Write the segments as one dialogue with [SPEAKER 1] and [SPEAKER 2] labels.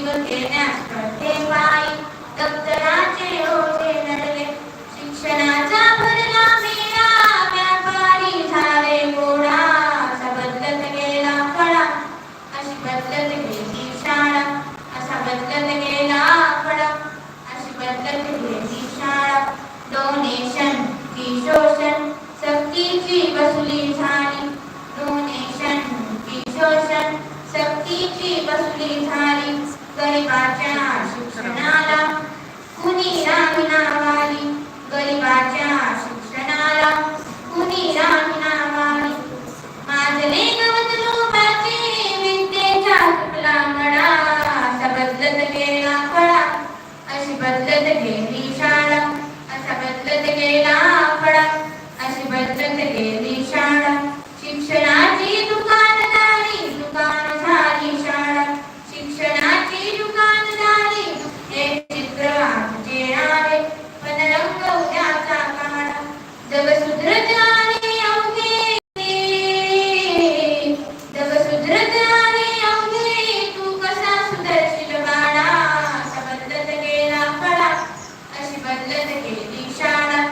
[SPEAKER 1] जीव घेण्यास कठे पायी दप्तराचे ओझे नडले शिक्षणाचा भरला मेळा व्यापारी झाले गोळा असा बदलत गेला फळा अशी बदलत गेली शाळा असा बदलत गेला फळा अशी बदलत गेली शाळा डोनेशन की शोषण सक्तीची वसुली झाली डोनेशन की शोषण सक्तीची वसुली झाली गरिबाच्या शिक्षणाला कुणी राही नावाली गरिबाच्या शिक्षणाला कुणी राही नावाली माजले गवत लोकाची विद्येचा तुटला मळा असा बदलत गेला फळा अशी बदलत गेली शाळा असा बदलत गेला फळा अशी बदलत गेली शाळा शिक्षणाची दुकानदारी दुकान झाली शाळा शिक्षणाची दुकानदारी एक चित्र आजचे आहे पण रंग उद्याचा काळा जग सुधरत आले अवघे जग सुधरत आले अवघे तू कसा सुधरशील बाळा असा बदलत गेला फळा अशी बदलत गेली शाळा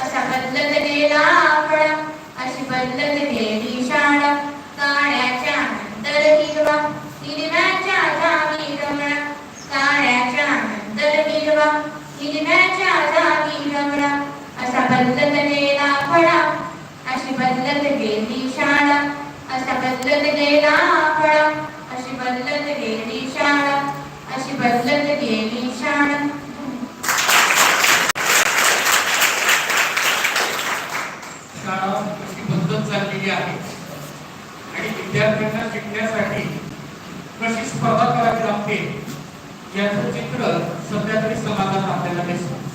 [SPEAKER 1] असा बदलत गेला फळा अशी बदलत गेली शाळा काळ्याच्या नंतर हिरवा हिरव्याच्या जागी रमणा काळ्याच्या नंतर हिरवा हिरव्याच्या जागी रमणा असा बदलत गेला फळा अशी बदलत गेली शाळा असा बदलत गेला फळा अशी बदलत गेली शाळा अशी बदलत गेली शाळा
[SPEAKER 2] शाळा कशी बदलत चाललेली आहे आणि विद्यार्थ्यांना शिकण्यासाठी कशी स्पर्धा करावी लागते याचं चित्र सध्या तरी समाजात आपल्याला दिसतं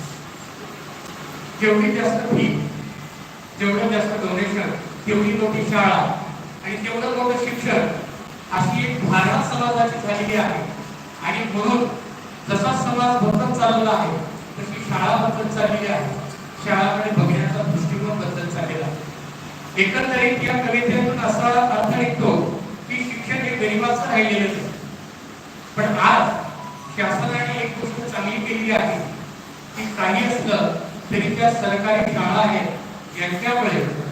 [SPEAKER 2] जेवढी जास्त फी जेवढं जास्त डोनेशन तेवढी मोठी शाळा आणि तेवढं मोठं शिक्षण अशी एक धारणा समाजाची झालेली आहे आणि म्हणून जसा समाज बदलत चाललेला आहे तशी शाळा बदलत चाललेली आहे शाळाकडे बघण्याचा दृष्टिकोन बदलत चाललेला आहे एकंदरीत या कवितेतून असा अर्थ निघतो की शिक्षण हे गरिबाचं राहिलेलं नाही पण आज शासनाने एक गोष्ट चांगली केली आहे की काही असलं तरी त्या सरकारी शाळा आहेत यांच्यामुळे